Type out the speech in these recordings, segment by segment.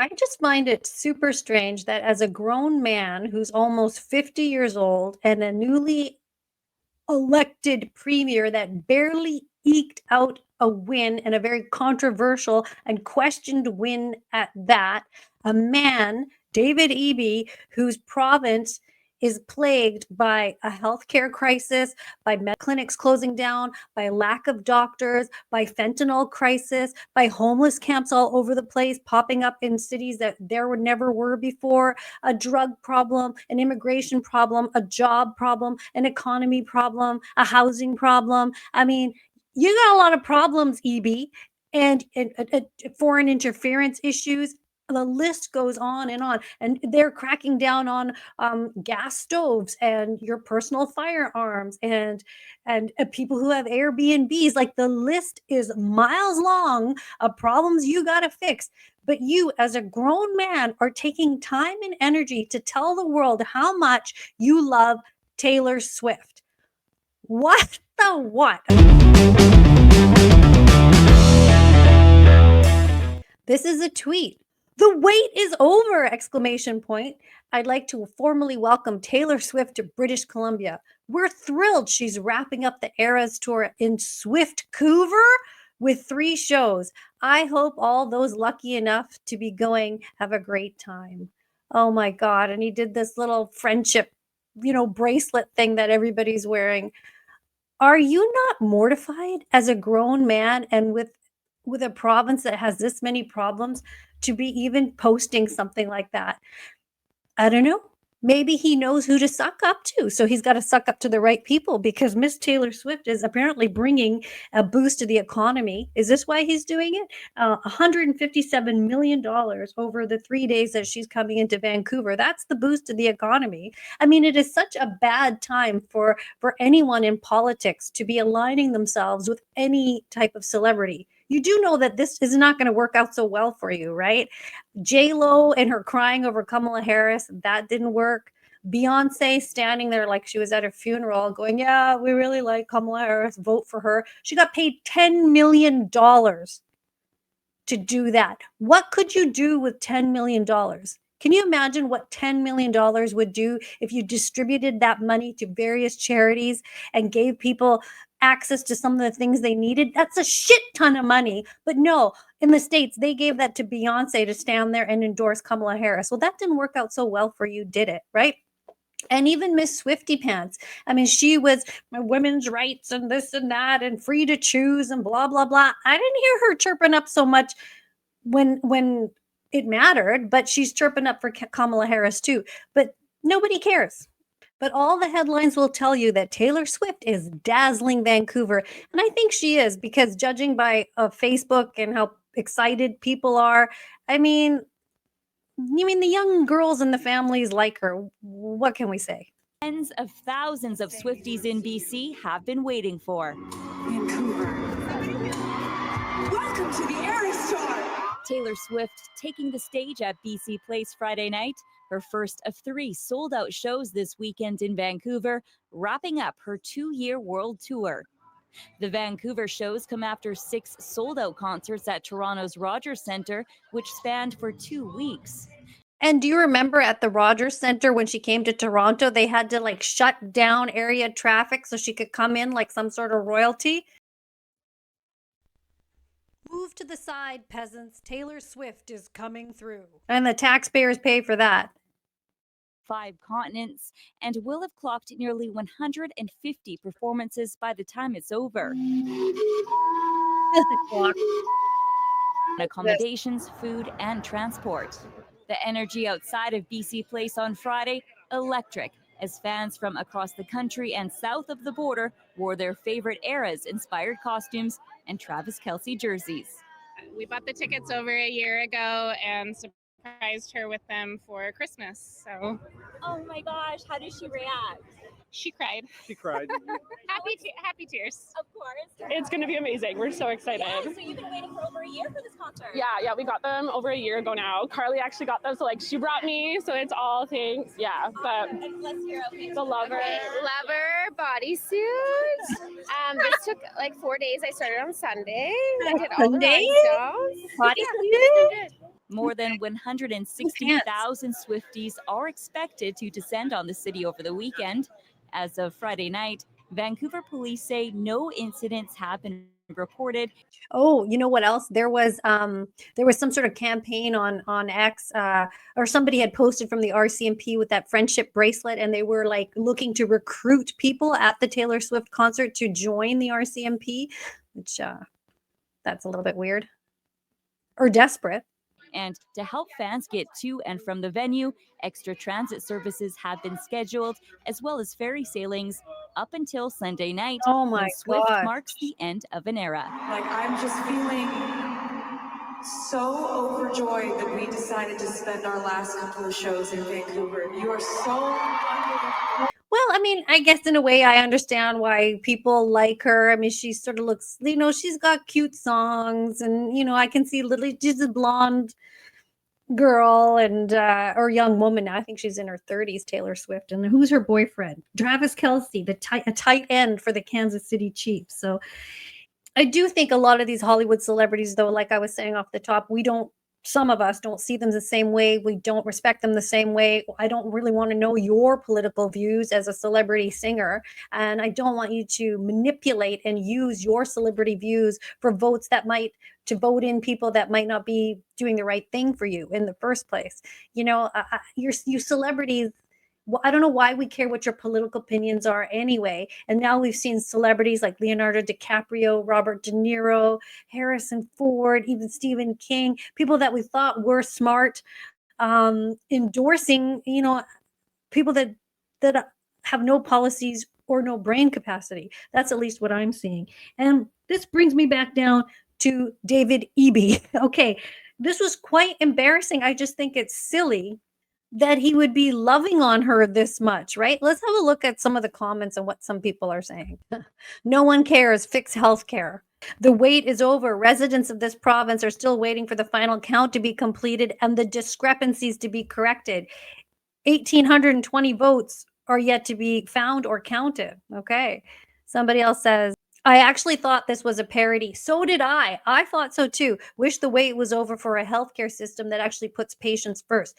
I just find it super strange that as a grown man who's almost 50 years old and a newly elected premier that barely eked out a win and a very controversial and questioned win at that, a man, David Eby, whose province is plagued by a healthcare crisis, by clinics closing down, by lack of doctors, by fentanyl crisis, by homeless camps all over the place popping up in cities that there never were before, a drug problem, an immigration problem, a job problem, an economy problem, a housing problem. I mean, you got a lot of problems, EB, and foreign interference issues. The list goes on and on. And they're cracking down on gas stoves and your personal firearms and people who have Airbnbs. Like the list is miles long of problems you got to fix. But you, as a grown man, are taking time and energy to tell the world how much you love Taylor Swift. What the what? This is a tweet. The wait is over! Exclamation point. I'd like to formally welcome Taylor Swift to British Columbia. We're thrilled she's wrapping up the Eras Tour in Swiftcouver with 3 shows. I hope all those lucky enough to be going have a great time. Oh my God. And he did this little friendship, bracelet thing that everybody's wearing. Are you not mortified as a grown man and with a province that has this many problems to be even posting something like that? I don't know. Maybe he knows who to suck up to. So he's got to suck up to the right people because Miss Taylor Swift is apparently bringing a boost to the economy. Is this why he's doing it? $157 million over the 3 days that she's coming into Vancouver. That's the boost to the economy. I mean, it is such a bad time for anyone in politics to be aligning themselves with any type of celebrity. You do know that this is not going to work out so well for you, right? J-Lo and her crying over Kamala Harris, that didn't work. Beyonce standing there like she was at a funeral going, yeah, we really like Kamala Harris, vote for her. She got paid $10 million to do that. What could you do with $10 million? Can you imagine what $10 million would do if you distributed that money to various charities and gave people access to some of the things they needed? That's a shit ton of money. But no, in the States, they gave that to Beyonce to stand there and endorse Kamala Harris. Well, that didn't work out so well for you, did it? Right? And even Miss Swifty Pants. I mean, she was women's rights and this and that and free to choose and blah, blah, blah. I didn't hear her chirping up so much when it mattered, but she's chirping up for Kamala Harris too. But nobody cares. But all the headlines will tell you that Taylor Swift is dazzling Vancouver. And I think she is, because judging by Facebook and how excited people are, I mean, the young girls and the families like her. What can we say? Tens of thousands of Swifties in BC have been waiting for. Vancouver. Welcome to the Eras Tour. Taylor Swift taking the stage at BC Place Friday night, her first of 3 sold-out shows this weekend in Vancouver, wrapping up her 2-year world tour. The Vancouver shows come after 6 sold-out concerts at Toronto's Rogers Centre, which spanned for 2 weeks. And do you remember at the Rogers Centre when she came to Toronto, they had to shut down area traffic so she could come in like some sort of royalty? Move to the side, peasants. Taylor Swift is coming through. And the taxpayers pay for that. 5 continents, and will have clocked nearly 150 performances by the time it's over. Accommodations, food, and transport. The energy outside of BC Place on Friday, electric, as fans from across the country and south of the border wore their favorite Eras-inspired costumes and Travis Kelce jerseys. We bought the tickets over a year ago and surprised her with them for Christmas. So, oh my gosh, how did she react? She cried. She cried. happy tears. Of course. It's going to be amazing. We're so excited. Yeah, so you've been waiting for over a year for this concert. Yeah, we got them over a year ago now. Carly actually got them, so she brought me, so it's all things. Yeah, but let's hear the Lover. Lover bodysuit. This took 4 days. I started on Sunday. I did all the rhinestones. Bodysuit? More than 160,000 Swifties are expected to descend on the city over the weekend. As of Friday night, Vancouver police say no incidents have been reported. Oh, you know what else? There was some sort of campaign on X, or somebody had posted from the RCMP with that friendship bracelet, and they were like looking to recruit people at the Taylor Swift concert to join the RCMP, which that's a little bit weird or desperate. And to help fans get to and from the venue, extra transit services have been scheduled, as well as ferry sailings up until Sunday night, Oh my when Swift God. marks the end of an era. Like, I'm just feeling so overjoyed that we decided to spend our last couple of shows in Vancouver. You are so wonderful. Well, I mean, I guess in a way I understand why people like her. I mean, she sort of looks, she's got cute songs, and I can see she's a blonde girl and or young woman now. I think she's in her 30s, Taylor Swift. And who's her boyfriend? Travis Kelce, a tight end for the Kansas City Chiefs. So I do think a lot of these Hollywood celebrities, though, like I was saying off the top, some of us don't see them the same way. We don't respect them the same way. I don't really want to know your political views as a celebrity singer. And I don't want you to manipulate and use your celebrity views for votes to vote in people that might not be doing the right thing for you in the first place. You celebrities, I don't know why we care what your political opinions are anyway. And now we've seen celebrities like Leonardo DiCaprio, Robert De Niro, Harrison Ford, even Stephen King, people that we thought were smart, endorsing, people that have no policies or no brain capacity. That's at least what I'm seeing. And this brings me back down to David Eby. Okay, this was quite embarrassing. I just think it's silly that he would be loving on her this much, right? Let's have a look at some of the comments and what some people are saying. No one cares. Fix healthcare. The wait is over. Residents of this province are still waiting for the final count to be completed and the discrepancies to be corrected. 1,820 votes are yet to be found or counted. Okay. Somebody else says, I actually thought this was a parody. So did I. I thought so too. Wish the wait was over for a healthcare system that actually puts patients first.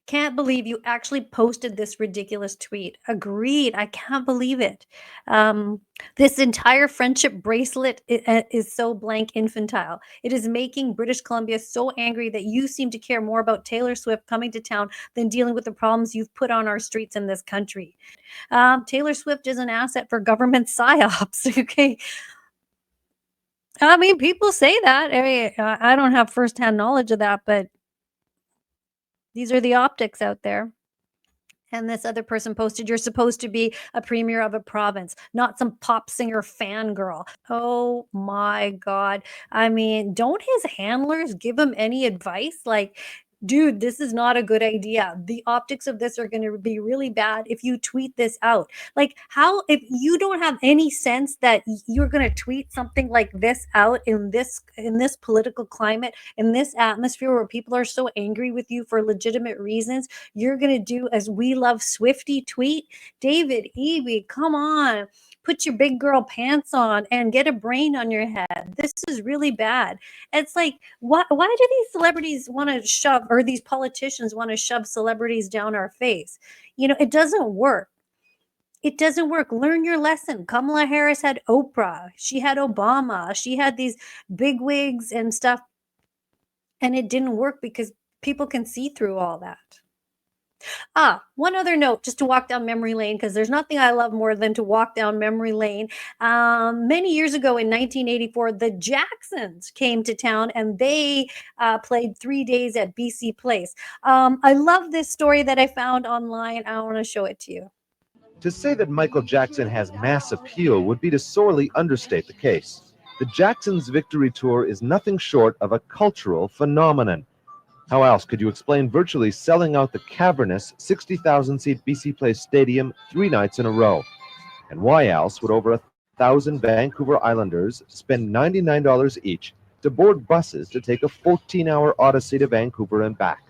Can't believe you actually posted this ridiculous tweet. Agreed. I can't believe it. This entire friendship bracelet is so blank infantile. It is making British Columbia so angry that you seem to care more about Taylor Swift coming to town than dealing with the problems you've put on our streets in this country. Taylor Swift is an asset for government psyops. Okay. I mean, people say that. I don't have firsthand knowledge of that, but these are the optics out there. And this other person posted, you're supposed to be a premier of a province, not some pop singer fangirl. Oh my God. I mean, don't his handlers give him any advice? Like, dude, this is not a good idea. The optics of this are going to be really bad if you tweet this out. Like, how, if you don't have any sense that you're going to tweet something like this out in this political climate, in this atmosphere where people are so angry with you for legitimate reasons, you're going to do as we love Swifty tweet? David Eby, come on. Put your big girl pants on and get a brain on your head. This is really bad. It's like, why do these celebrities want to shove, or these politicians want to shove celebrities down our face? It doesn't work. It doesn't work. Learn your lesson. Kamala Harris had Oprah. She had Obama. She had these big wigs and stuff. And it didn't work because people can see through all that. One other note, just to walk down memory lane, because there's nothing I love more than to walk down memory lane. Many years ago in 1984, the Jacksons came to town and they played 3 days at BC Place. I love this story that I found online. I want to show it to you. To say that Michael Jackson has mass appeal would be to sorely understate the case. The Jacksons' victory tour is nothing short of a cultural phenomenon. How else could you explain virtually selling out the cavernous 60,000-seat BC Place Stadium 3 nights in a row? And why else would over 1,000 Vancouver Islanders spend $99 each to board buses to take a 14-hour odyssey to Vancouver and back?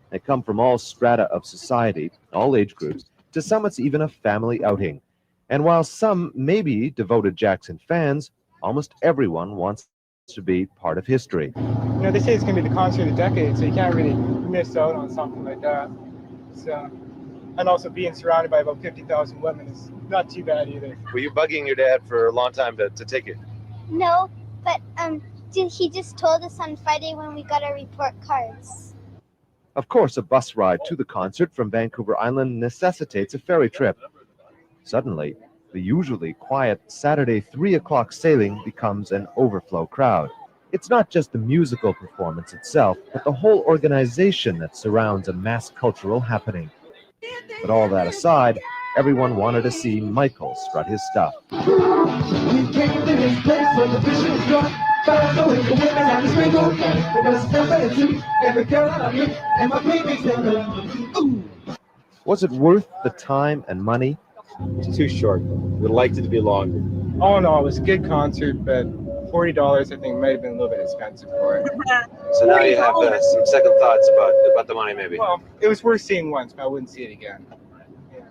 They come from all strata of society, all age groups. To some, it's even a family outing. And while some may be devoted Jackson fans, almost everyone wants to be part of history. They say it's going to be the concert of the decade, so you can't really miss out on something like that. So, and also being surrounded by about 50,000 women is not too bad either. Were you bugging your dad for a long time to take it? No, but he just told us on Friday when we got our report cards. Of course, a bus ride to the concert from Vancouver Island necessitates a ferry trip. Suddenly, the usually quiet Saturday 3 o'clock sailing becomes an overflow crowd. It's not just the musical performance itself, but the whole organization that surrounds a mass cultural happening. But all that aside, everyone wanted to see Michael strut his stuff. Was it worth the time and money? It's too short. Would have liked it to be longer. Oh no, it was a good concert, but $40 I think might have been a little bit expensive for it. So now you have some second thoughts about the money, maybe. Well, it was worth seeing once, but I wouldn't see it again.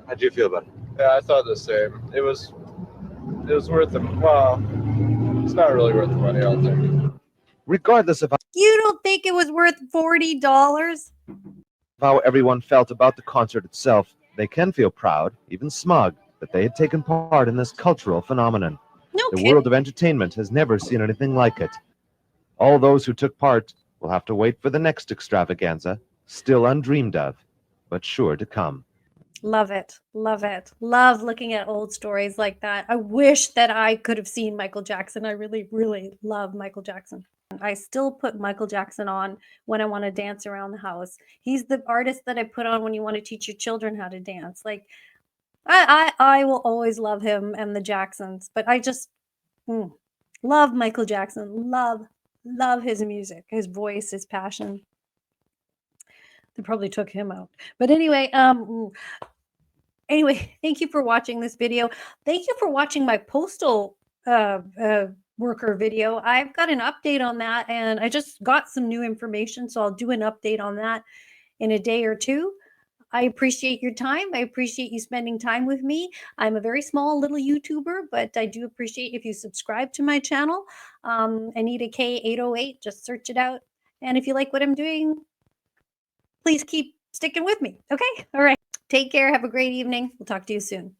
How do you feel about it? Yeah, I thought the same. It was worth the, well, it's not really worth the money, I don't think. Regardless of You don't think it was worth $40? how everyone felt about the concert itself, they can feel proud, even smug, that they had taken part in this cultural phenomenon. No The kidding. world of entertainment has never seen anything like it. All those who took part will have to wait for the next extravaganza, still undreamed of, but sure to come. Love it. Love it. Love looking at old stories like that. I wish that I could have seen Michael Jackson. I really, really love Michael Jackson. I still put Michael Jackson on when I want to dance around the house. He's the artist that I put on when you want to teach your children how to dance. Like, I will always love him and the Jacksons, but I just love Michael Jackson. Love his music, his voice, his passion. They probably took him out. But anyway, thank you for watching this video. Thank you for watching my postal worker video. I've got an update on that, and I just got some new information, so I'll do an update on that in a day or two. I appreciate your time. I appreciate you spending time with me. I'm a very small little YouTuber, but I do appreciate if you subscribe to my channel. Anita K808, just search it out. And if you like what I'm doing, please keep sticking with me. Okay? All right. Take care. Have a great evening. We'll talk to you soon.